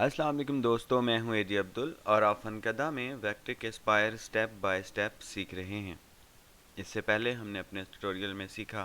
अस्सलाम वालेकुम दोस्तों, मैं हूं एजी अब्दुल और आप फनकदा में वेक्ट्रिक एस्पायर स्टेप बाय स्टेप सीख रहे हैं। इससे पहले हमने अपने ट्यूटोरियल में सीखा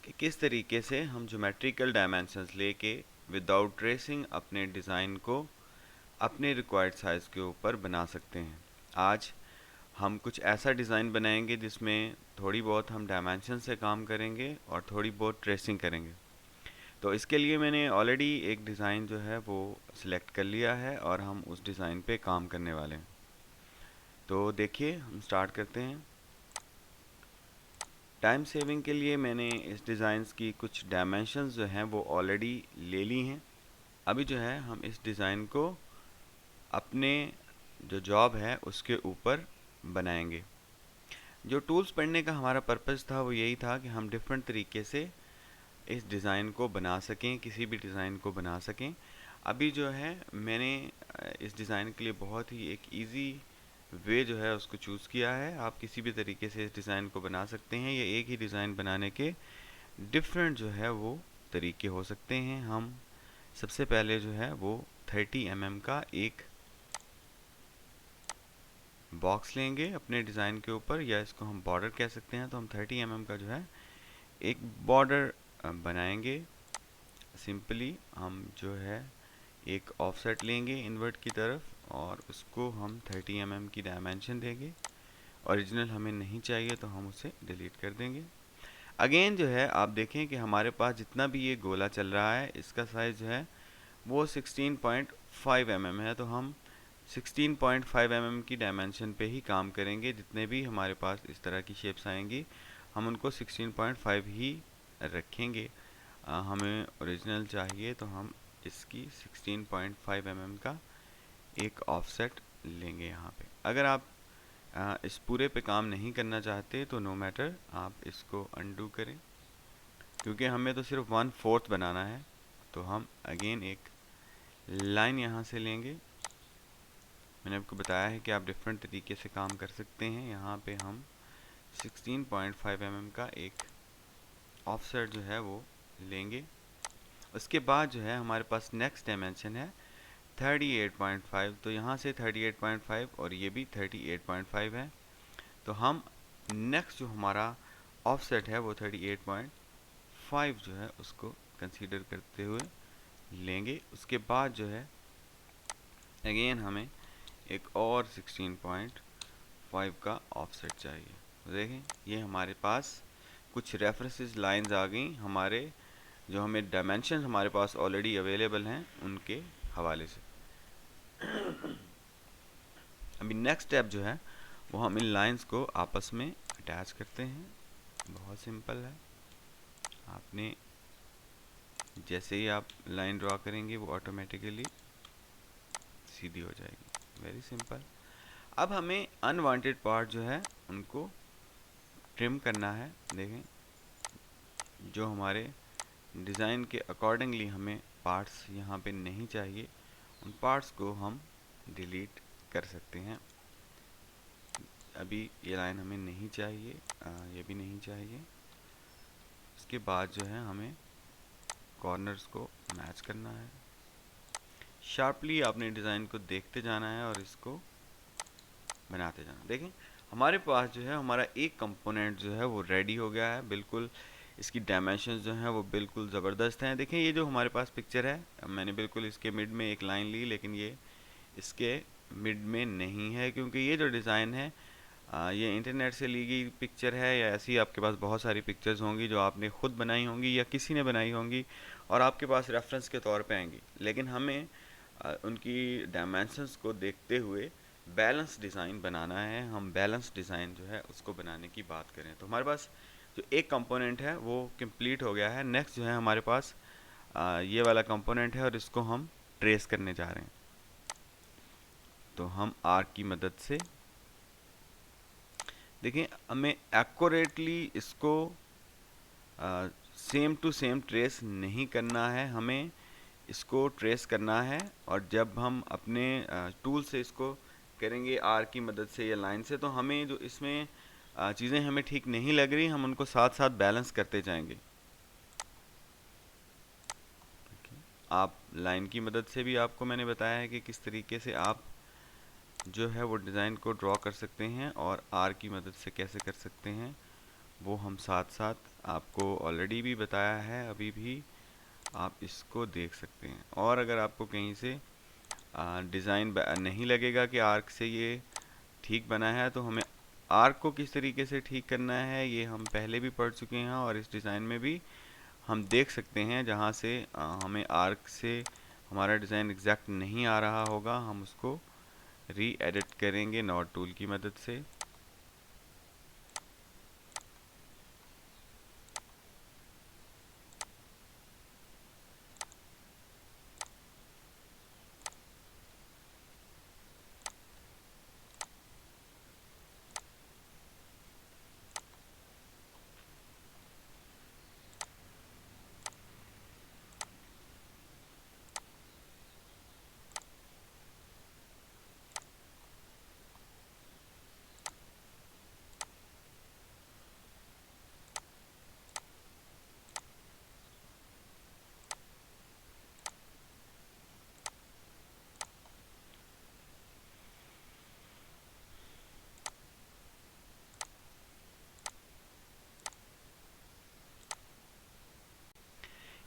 कि किस तरीके से हम ज्योमेट्रिकल डायमेंशंस लेके विदाउट ट्रेसिंग अपने डिज़ाइन को अपने रिक्वायर्ड साइज़ के ऊपर बना सकते हैं। आज हम कुछ ऐसा डिज़ाइन बनाएंगे जिसमें थोड़ी बहुत हम डायमेंशन से काम करेंगे और थोड़ी बहुत ट्रेसिंग करेंगे। तो इसके लिए मैंने ऑलरेडी एक डिज़ाइन जो है वो सिलेक्ट कर लिया है और हम उस डिज़ाइन पे काम करने वाले हैं। तो देखिए, हम स्टार्ट करते हैं। टाइम सेविंग के लिए मैंने इस डिज़ाइंस की कुछ डायमेंशंस जो हैं वो ऑलरेडी ले ली हैं। अभी जो है हम इस डिज़ाइन को अपने जो जॉब है उसके ऊपर बनाएंगे। जो टूल्स पढ़ने का हमारा पर्पज़ था वो यही था कि हम डिफरेंट तरीके से इस डिज़ाइन को बना सकें, किसी भी डिज़ाइन को बना सकें। अभी जो है मैंने इस डिज़ाइन के लिए बहुत ही एक इजी वे जो है उसको चूज़ किया है। आप किसी भी तरीके से इस डिज़ाइन को बना सकते हैं। ये एक ही डिज़ाइन बनाने के डिफरेंट जो है वो तरीके हो सकते हैं। हम सबसे पहले जो है वो 30 mm का एक बॉक्स लेंगे अपने डिज़ाइन के ऊपर, या इसको हम बॉर्डर कह सकते हैं। तो हम 30 mm का जो है एक बॉर्डर बनाएंगे। सिंपली हम जो है एक ऑफसेट लेंगे इन्वर्ट की तरफ और उसको हम 30 mm की डायमेंशन देंगे। ओरिजिनल हमें नहीं चाहिए तो हम उसे डिलीट कर देंगे। अगेन जो है आप देखें कि हमारे पास जितना भी ये गोला चल रहा है इसका साइज़ जो है वो 16.5 mm है। तो हम 16.5 mm की डायमेंशन पे ही काम करेंगे। जितने भी हमारे पास इस तरह की शेप्स आएंगी हम उनको 16.5 ही रखेंगे। हमें ओरिजिनल चाहिए तो हम इसकी 16.5 mm का एक ऑफसेट लेंगे यहाँ पे। अगर आप इस पूरे पे काम नहीं करना चाहते तो नो मैटर, आप इसको अनडू करें, क्योंकि हमें तो सिर्फ 1/4 बनाना है। तो हम अगेन एक लाइन यहाँ से लेंगे। मैंने आपको बताया है कि आप डिफरेंट तरीके से काम कर सकते हैं। यहाँ पे हम 16.5 mm का एक ऑफसेट जो है वो लेंगे। उसके बाद जो है हमारे पास नेक्स्ट डायमेंशन है 38.5। तो यहाँ से 38.5 और ये भी 38.5 है। तो हम नेक्स्ट जो हमारा ऑफसेट है वो 38.5 जो है उसको कंसीडर करते हुए लेंगे। उसके बाद जो है अगेन हमें एक और 16.5 का ऑफसेट चाहिए। तो देखें, ये हमारे पास कुछ रेफरेंसेस लाइंस आ गई हमारे, जो हमें डायमेंशन हमारे पास ऑलरेडी अवेलेबल हैं उनके हवाले से। अभी नेक्स्ट स्टेप जो है वो हम इन लाइंस को आपस में अटैच करते हैं। बहुत सिंपल है। आपने जैसे ही आप लाइन ड्रॉ करेंगे वो ऑटोमेटिकली सीधी हो जाएगी। Very simple. अब हमें अनवांटेड पार्ट जो है उनको ट्रिम करना है। देखें, जो हमारे डिज़ाइन के अकॉर्डिंगली हमें पार्ट्स यहाँ पे नहीं चाहिए, उन पार्ट्स को हम डिलीट कर सकते हैं। अभी ये लाइन हमें नहीं चाहिए, ये भी नहीं चाहिए। इसके बाद जो है हमें कॉर्नर्स को मैच करना है। शार्पली आपने डिज़ाइन को देखते जाना है और इसको बनाते जाना। देखें, हमारे पास जो है हमारा एक कंपोनेंट जो है वो रेडी हो गया है। बिल्कुल इसकी डायमेंशंस जो हैं वो बिल्कुल ज़बरदस्त हैं। देखें, ये जो हमारे पास पिक्चर है, मैंने बिल्कुल इसके मिड में एक लाइन ली, लेकिन ये इसके मिड में नहीं है, क्योंकि ये जो डिज़ाइन है ये इंटरनेट से ली गई पिक्चर है, या ऐसी आपके पास बहुत सारी पिक्चर्स होंगी जो आपने ख़ुद बनाई होंगी या किसी ने बनाई होंगी और आपके पास रेफरेंस के तौर पे आएंगी। लेकिन हमें उनकी डायमेंशंस को देखते हुए बैलेंस डिज़ाइन बनाना है। हम बैलेंस डिज़ाइन जो है उसको बनाने की बात करें तो हमारे पास जो एक कंपोनेंट है वो कंप्लीट हो गया है। नेक्स्ट जो है हमारे पास ये वाला कंपोनेंट है और इसको हम ट्रेस करने जा रहे हैं। तो हम आर्क की मदद से देखें, हमें एक्यूरेटली इसको सेम टू सेम ट्रेस नहीं करना है, हमें इसको ट्रेस करना है। और जब हम अपने टूल से इसको करेंगे आर्क की मदद से या लाइन से, तो हमें जो इसमें चीज़ें हमें ठीक नहीं लग रही, हम उनको साथ साथ बैलेंस करते जाएंगे। आप लाइन की मदद से भी आपको मैंने बताया है कि किस तरीके से आप जो है वो डिज़ाइन को ड्रॉ कर सकते हैं और आर की मदद से कैसे कर सकते हैं, वो हम साथ साथ आपको ऑलरेडी भी बताया है। अभी भी आप इसको देख सकते हैं। और अगर आपको कहीं से डिज़ाइन नहीं लगेगा कि आर्क से ये ठीक बना है, तो हमें आर्क को किस तरीके से ठीक करना है ये हम पहले भी पढ़ चुके हैं, और इस डिज़ाइन में भी हम देख सकते हैं जहाँ से हमें आर्क से हमारा डिज़ाइन एग्जैक्ट नहीं आ रहा होगा, हम उसको री एडिट करेंगे नॉट टूल की मदद से।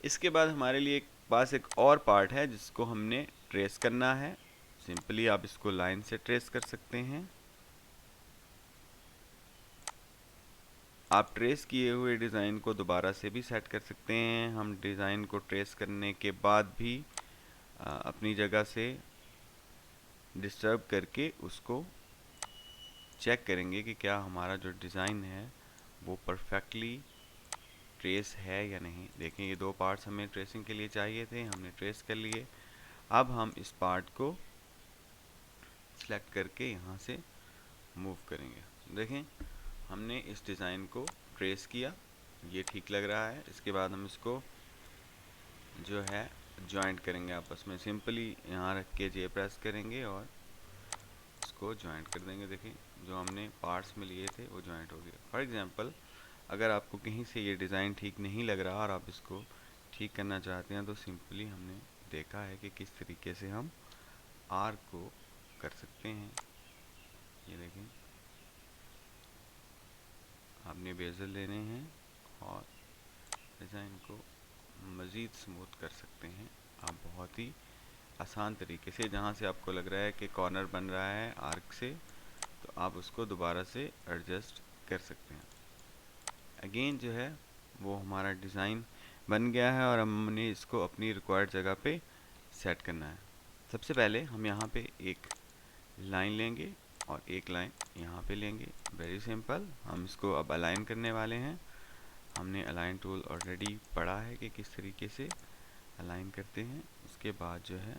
इसके बाद हमारे लिए पास एक और पार्ट है जिसको हमने ट्रेस करना है। सिंपली आप इसको लाइन से ट्रेस कर सकते हैं। आप ट्रेस किए हुए डिज़ाइन को दोबारा से भी सेट कर सकते हैं। हम डिज़ाइन को ट्रेस करने के बाद भी अपनी जगह से डिस्टर्ब करके उसको चेक करेंगे कि क्या हमारा जो डिज़ाइन है वो परफेक्टली ट्रेस है या नहीं। देखें, ये दो पार्ट्स हमें ट्रेसिंग के लिए चाहिए थे, हमने ट्रेस कर लिए। अब हम इस पार्ट को सेलेक्ट करके यहाँ से मूव करेंगे। देखें, हमने इस डिज़ाइन को ट्रेस किया, ये ठीक लग रहा है। इसके बाद हम इसको जो है जॉइंट करेंगे आपस में। सिंपली यहाँ रख के जे प्रेस करेंगे और इसको जॉइंट कर देंगे। देखें, जो हमने पार्ट्स में लिए थे वो जॉइंट हो गया। फॉर एग्जांपल, अगर आपको कहीं से ये डिज़ाइन ठीक नहीं लग रहा और आप इसको ठीक करना चाहते हैं, तो सिंपली हमने देखा है कि किस तरीके से हम आर्क को कर सकते हैं। ये देखें, आपने बेजल लेने हैं और डिज़ाइन को मज़ीद स्मूथ कर सकते हैं आप बहुत ही आसान तरीके से। जहाँ से आपको लग रहा है कि कॉर्नर बन रहा है आर्क से, तो आप उसको दोबारा से एडजस्ट कर सकते हैं। अगेन जो है वो हमारा डिज़ाइन बन गया है और हमने इसको अपनी रिक्वायर्ड जगह पे सेट करना है। सबसे पहले हम यहाँ पे एक लाइन लेंगे और एक लाइन यहाँ पे लेंगे। Very simple. हम इसको अब अलाइन करने वाले हैं। हमने अलाइन टूल ऑलरेडी पढ़ा है कि किस तरीके से अलाइन करते हैं। उसके बाद जो है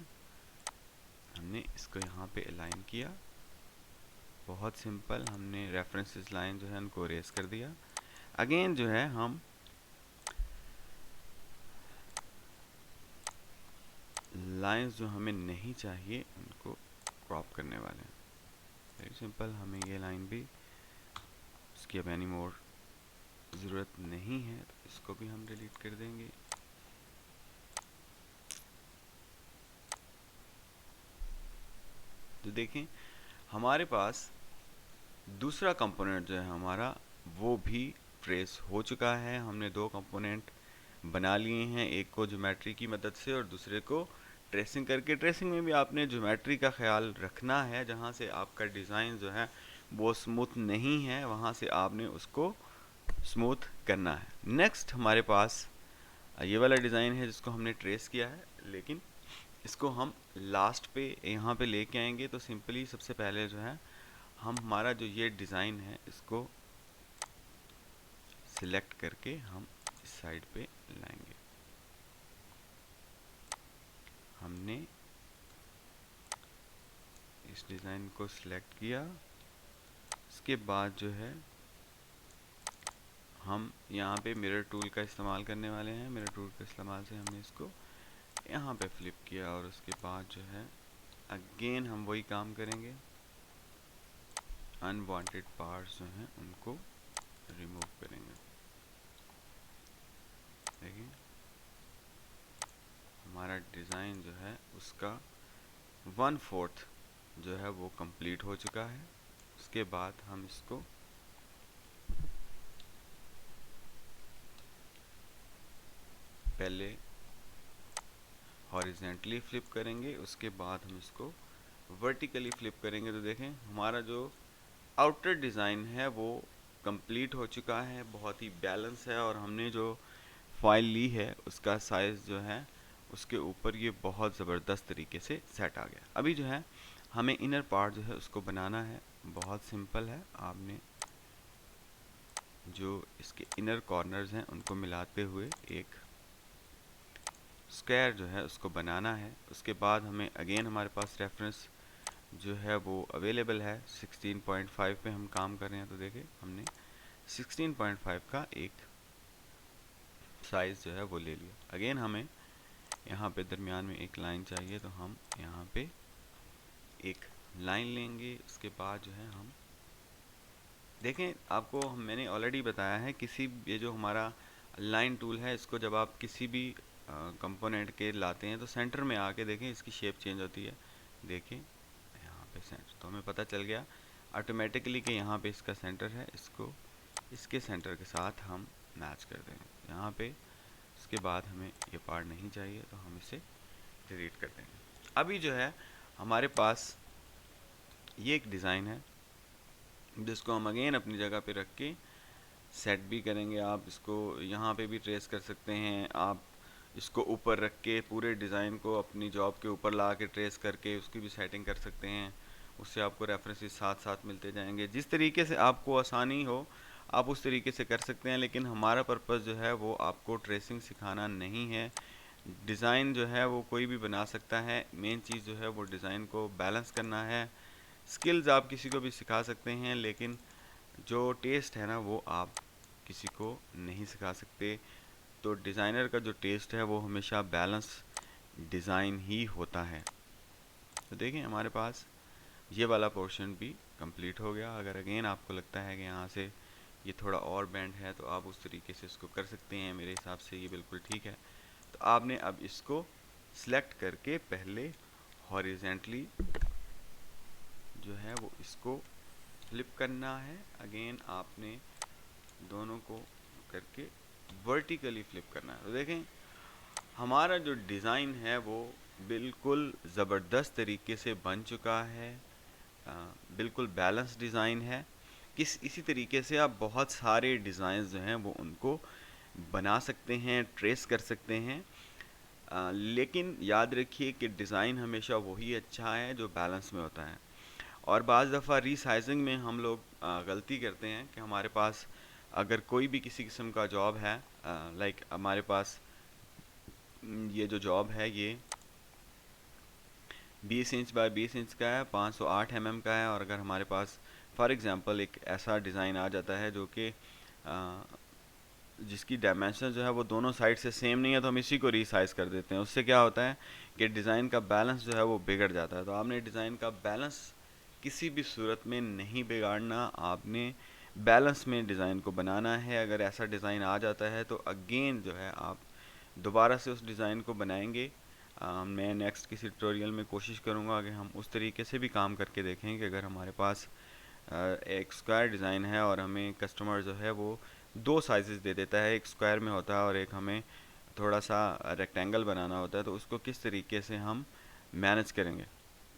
हमने इसको यहाँ पे अलाइन किया। बहुत सिंपल, हमने रेफरेंसेस लाइन जो है उनको रेस कर दिया। अगेन जो है हम लाइंस जो हमें नहीं चाहिए उनको क्रॉप करने वाले हैं। वेरी सिंपल, हमें ये लाइन भी इसकी अब एनी मोर ज़रूरत नहीं है, तो इसको भी हम डिलीट कर देंगे। तो देखें, हमारे पास दूसरा कंपोनेंट जो है हमारा वो भी ट्रेस हो चुका है। हमने दो कंपोनेंट बना लिए हैं, एक को ज्योमेट्री की मदद से और दूसरे को ट्रेसिंग करके। ट्रेसिंग में भी आपने ज्योमेट्री का ख्याल रखना है। जहाँ से आपका डिज़ाइन जो है वो स्मूथ नहीं है, वहाँ से आपने उसको स्मूथ करना है। नेक्स्ट हमारे पास ये वाला डिज़ाइन है जिसको हमने ट्रेस किया है, लेकिन इसको हम लास्ट पे यहाँ पे लेके आएंगे। तो सिंपली सबसे पहले जो है हम हमारा जो ये डिज़ाइन है इसको सिलेक्ट करके हम इस साइड पे लाएंगे। हमने इस डिज़ाइन को सिलेक्ट किया। इसके बाद जो है हम यहाँ पे मिरर टूल का इस्तेमाल करने वाले हैं। मिरर टूल के इस्तेमाल से हमने इसको यहाँ पे फ्लिप किया और उसके बाद जो है अगेन हम वही काम करेंगे। अनवांटेड पार्ट्स जो हैं उनको रिमूव करेंगे। देखिए, हमारा डिज़ाइन जो है उसका 1/4 जो है वो कंप्लीट हो चुका है। उसके बाद हम इसको पहले हॉरिजेंटली फ्लिप करेंगे, उसके बाद हम इसको वर्टिकली फ्लिप करेंगे। तो देखें हमारा जो आउटर डिज़ाइन है वो कंप्लीट हो चुका है, बहुत ही बैलेंस है, और हमने जो फाइल ली है उसका साइज़ जो है उसके ऊपर ये बहुत ज़बरदस्त तरीके से सेट आ गया। अभी जो है हमें इनर पार्ट जो है उसको बनाना है। बहुत सिंपल है, आपने जो इसके इनर कॉर्नर्स हैं उनको मिलाते हुए एक स्क्वायर जो है उसको बनाना है। उसके बाद हमें अगेन हमारे पास रेफरेंस जो है वो अवेलेबल है। 16.5 पे हम काम कर रहे हैं, तो देखिए हमने 16.5 का एक साइज़ जो है वो ले लिया। अगेन हमें यहाँ पे दरमियान में एक लाइन चाहिए, तो हम यहाँ पे एक लाइन लेंगे। उसके बाद जो है हम देखें, आपको मैंने ऑलरेडी बताया है, किसी ये जो हमारा लाइन टूल है इसको जब आप किसी भी कंपोनेंट के लाते हैं तो सेंटर में आके देखें इसकी शेप चेंज होती है। देखिए यहाँ पे सेंटर, तो हमें पता चल गया ऑटोमेटिकली कि यहाँ पे इसका सेंटर है। इसको इसके सेंटर के साथ हम मैच कर देंगे यहाँ पे। उसके बाद हमें ये पार्ट नहीं चाहिए तो हम इसे डिलीट कर देंगे। अभी जो है हमारे पास ये एक डिज़ाइन है जिसको हम अगेन अपनी जगह पे रख के सेट भी करेंगे। आप इसको यहाँ पे भी ट्रेस कर सकते हैं, आप इसको ऊपर रख के पूरे डिज़ाइन को अपनी जॉब के ऊपर ला के ट्रेस करके उसकी भी सेटिंग कर सकते हैं। उससे आपको रेफरेंसेस साथ साथ मिलते जाएंगे। जिस तरीके से आपको आसानी हो आप उस तरीके से कर सकते हैं, लेकिन हमारा पर्पस जो है वो आपको ट्रेसिंग सिखाना नहीं है। डिज़ाइन जो है वो कोई भी बना सकता है, मेन चीज़ जो है वो डिज़ाइन को बैलेंस करना है। स्किल्स आप किसी को भी सिखा सकते हैं, लेकिन जो टेस्ट है ना वो आप किसी को नहीं सिखा सकते। तो डिज़ाइनर का जो टेस्ट है वो हमेशा बैलेंस डिज़ाइन ही होता है। तो देखें हमारे पास ये वाला पोर्शन भी कंप्लीट हो गया। अगर अगेन आपको लगता है कि यहाँ से ये थोड़ा और बेंड है तो आप उस तरीके से इसको कर सकते हैं। मेरे हिसाब से ये बिल्कुल ठीक है। तो आपने अब इसको सिलेक्ट करके पहले हॉरिजेंटली जो है वो इसको फ्लिप करना है। अगेन आपने दोनों को करके वर्टिकली फ्लिप करना है। तो देखें हमारा जो डिज़ाइन है वो बिल्कुल ज़बरदस्त तरीके से बन चुका है। बिल्कुल बैलेंस डिज़ाइन है। इसी तरीके से आप बहुत सारे डिज़ाइन जो हैं वो उनको बना सकते हैं, ट्रेस कर सकते हैं। लेकिन याद रखिए कि डिज़ाइन हमेशा वही अच्छा है जो बैलेंस में होता है। और बाज़ दफ़ा रीसाइजिंग में हम लोग गलती करते हैं कि हमारे पास अगर कोई भी किसी किस्म का जॉब है, लाइक हमारे पास ये जो जॉब है ये 20 इंच बाय 20 इंच का है, 508 mm का है, और अगर हमारे पास फॉर एग्ज़ाम्पल एक ऐसा डिज़ाइन आ जाता है जो कि जिसकी डायमेंशन जो है वो दोनों साइड से सेम नहीं है, तो हम इसी को रीसाइज़ कर देते हैं। उससे क्या होता है कि डिज़ाइन का बैलेंस जो है वो बिगड़ जाता है। तो आपने डिज़ाइन का बैलेंस किसी भी सूरत में नहीं बिगाड़ना, आपने बैलेंस में डिज़ाइन को बनाना है। अगर ऐसा डिज़ाइन आ जाता है तो अगेन जो है आप दोबारा से उस डिज़ाइन को बनाएंगे। मैं नेक्स्ट किसी ट्यूटोरियल में कोशिश करूँगा कि हम उस तरीके से भी काम करके देखें कि अगर हमारे पास एक स्क्वायर डिज़ाइन है और हमें कस्टमर जो है वो दो साइजेस दे देता है, एक स्क्वायर में होता है और एक हमें थोड़ा सा रेक्टेंगल बनाना होता है, तो उसको किस तरीके से हम मैनेज करेंगे।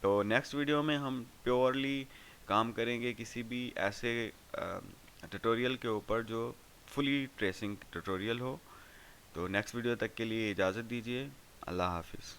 तो नेक्स्ट वीडियो में हम प्योरली काम करेंगे किसी भी ऐसे ट्यूटोरियल के ऊपर जो फुली ट्रेसिंग ट्यूटोरियल हो। तो नेक्स्ट वीडियो तक के लिए इजाज़त दीजिए। अल्लाह हाफिज़।